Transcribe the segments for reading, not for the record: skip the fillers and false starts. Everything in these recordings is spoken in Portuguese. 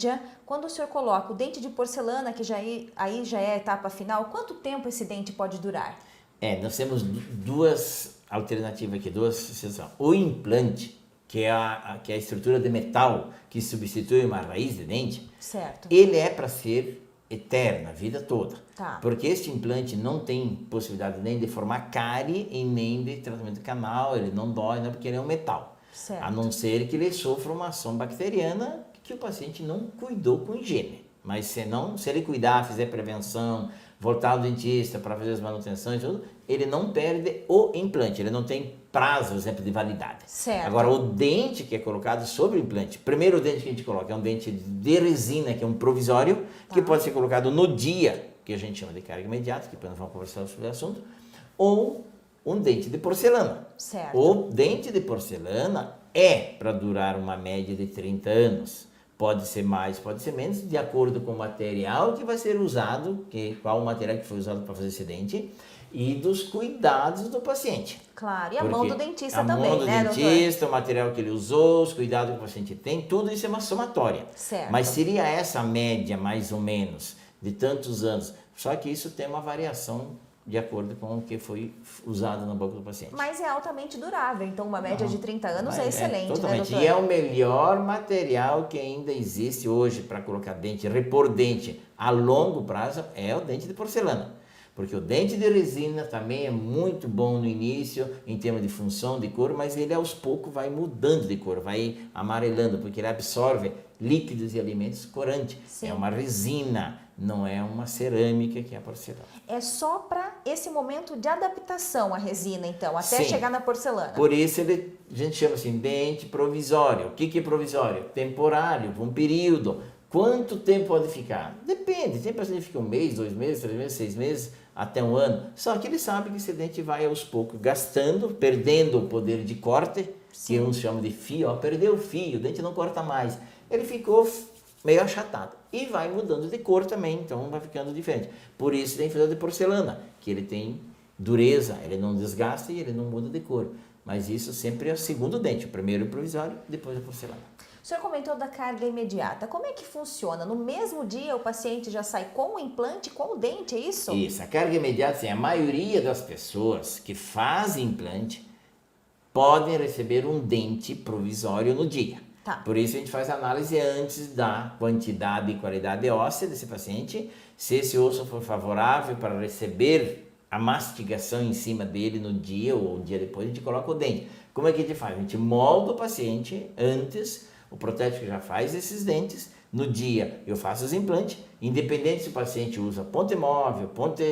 média, quando o senhor coloca o dente de porcelana, que aí já é a etapa final, quanto tempo esse dente pode durar? Nós temos duas alternativas aqui, duas situações. O implante, que é a estrutura de metal que substitui uma raiz de dente, Certo. ele é para ser eterno, a vida toda. Tá. Porque este implante não tem possibilidade nem de formar cárie e nem de tratamento de canal, ele não dói, porque ele é um metal. Certo. A não ser que ele sofra uma ação bacteriana que o paciente não cuidou com higiene. Mas se ele cuidar, fizer prevenção, voltar ao dentista para fazer as manutenções e tudo, ele não perde o implante, ele não tem prazo, por exemplo, de validade. Certo. Agora, o dente que é colocado sobre o implante, primeiro o dente que a gente coloca é um dente de resina, que é um provisório, que pode ser colocado no dia, que a gente chama de carga imediata, que depois nós vamos conversar sobre o assunto, ou um dente de porcelana. Certo. O dente de porcelana é para durar uma média de 30 anos. Pode ser mais, pode ser menos, de acordo com o material que vai ser usado, qual o material que foi usado para fazer esse dente, e dos cuidados do paciente. Claro, e a mão do dentista também, A mão do né, dentista, o material que ele usou, os cuidados que o paciente tem, tudo isso é uma somatória. Certo. Mas seria essa a média, mais ou menos, de tantos anos. Só que isso tem uma variação de acordo com o que foi usado na boca do paciente. Mas é altamente durável, então uma média de 30 anos é excelente, totalmente. né, doutor? E é o melhor material que ainda existe hoje para colocar dente, repor dente a longo prazo, é o dente de porcelana. Porque o dente de resina também é muito bom no início, em termos de função, de cor, mas ele aos poucos vai mudando de cor, vai amarelando, porque ele absorve líquidos e alimentos corantes. Sim. É uma resina, não é uma cerâmica que é a porcelana. É só para esse momento de adaptação a resina, então, até Sim. chegar na porcelana. Por isso a gente chama assim, dente provisório. O que é provisório? Temporário, por um período. Quanto tempo pode ficar? Depende, tem paciente que fica 1 mês, 2 meses, 3 meses, 6 meses, até 1 ano. Só que ele sabe que esse dente vai aos poucos gastando, perdendo o poder de corte, Sim. que uns chamam de fio, perdeu o fio, o dente não corta mais. Ele ficou meio achatado e vai mudando de cor também, então vai ficando diferente. Por isso tem fio de porcelana, que ele tem dureza, ele não desgasta e ele não muda de cor. Mas isso sempre é o segundo dente, o primeiro o provisório, depois a porcelana. O senhor comentou da carga imediata. Como é que funciona? No mesmo dia o paciente já sai com o implante, com o dente, é isso? Isso, a carga imediata, assim, a maioria das pessoas que fazem implante podem receber um dente provisório no dia. Tá. Por isso a gente faz análise antes da quantidade e qualidade óssea desse paciente. Se esse osso for favorável para receber a mastigação em cima dele no dia ou um dia depois, a gente coloca o dente. Como é que a gente faz? A gente molda o paciente antes, o protético já faz esses dentes. No dia eu faço os implantes, independente se o paciente usa ponte móvel, ponte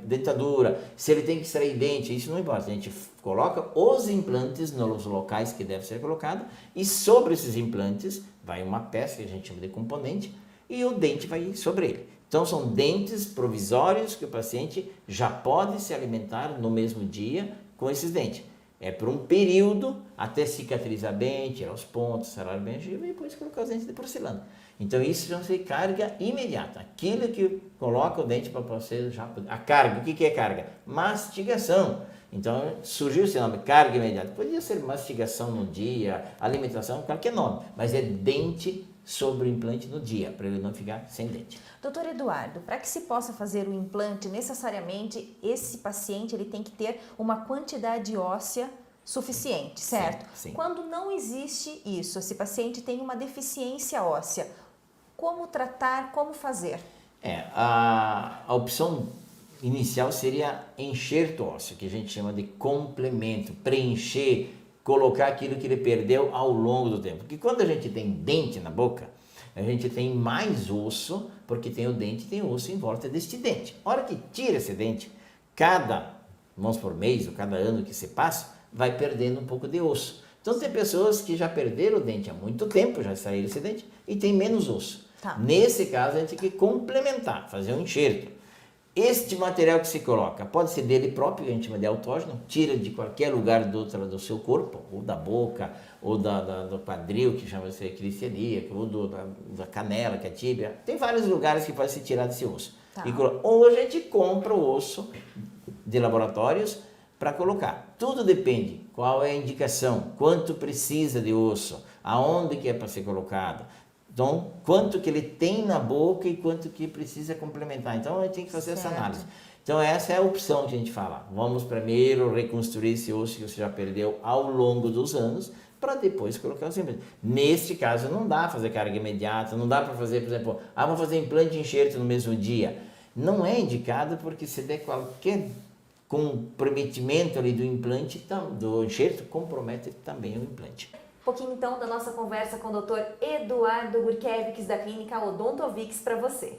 dentadura, se ele tem que extrair dente, isso não importa. A gente coloca os implantes nos locais que deve ser colocado e sobre esses implantes vai uma peça que a gente chama de componente e o dente vai sobre ele. Então são dentes provisórios que o paciente já pode se alimentar no mesmo dia com esses dentes. É por um período até cicatrizar bem, tirar os pontos, sarar bem a gengiva e depois colocar os dentes de porcelana. Então isso já é carga imediata. Aquilo que coloca o dente para você já... A carga, o que é carga? Mastigação. Então surgiu esse nome, carga imediata. Podia ser mastigação no dia, alimentação, qualquer nome. Mas é dente sobre o implante no dia, para ele não ficar sem dente. Doutor Eduardo, para que se possa fazer o implante, necessariamente esse paciente ele tem que ter uma quantidade óssea suficiente, certo? Sim. Quando não existe isso, esse paciente tem uma deficiência óssea, como tratar, como fazer? A opção inicial seria enxerto ósseo, que a gente chama de complemento, preencher, colocar aquilo que ele perdeu ao longo do tempo. Porque quando a gente tem dente na boca, a gente tem mais osso, porque tem o dente, tem osso em volta deste dente. A hora que tira esse dente, vamos por mês ou cada ano que se passa, vai perdendo um pouco de osso. Então tem pessoas que já perderam o dente há muito tempo, já saíram esse dente, e tem menos osso. Tá. Nesse caso, a gente tem que complementar, fazer um enxerto. Este material que se coloca pode ser dele próprio, a gente chama de autógeno, tira de qualquer lugar do seu corpo, ou da boca, ou do quadril, que chama-se cristianíaco, ou da canela, que é a tíbia. Tem vários lugares que pode se tirar desse osso. Tá. Ou a gente compra o osso de laboratórios para colocar. Tudo depende qual é a indicação, quanto precisa de osso, aonde que é para ser colocado. Então, quanto que ele tem na boca e quanto que precisa complementar. Então, a gente tem que fazer essa Certo. análise. Então, essa é a opção que a gente fala. Vamos primeiro reconstruir esse osso que você já perdeu ao longo dos anos, para depois colocar os implantes. Neste caso, não dá para fazer carga imediata, não dá para fazer, por exemplo, vamos fazer implante e enxerto no mesmo dia. Não é indicado porque se der qualquer comprometimento ali do implante, do enxerto, compromete também o implante. Um pouquinho então da nossa conversa com o Dr. Eduardo Gurkevics da clínica Odontovix para você.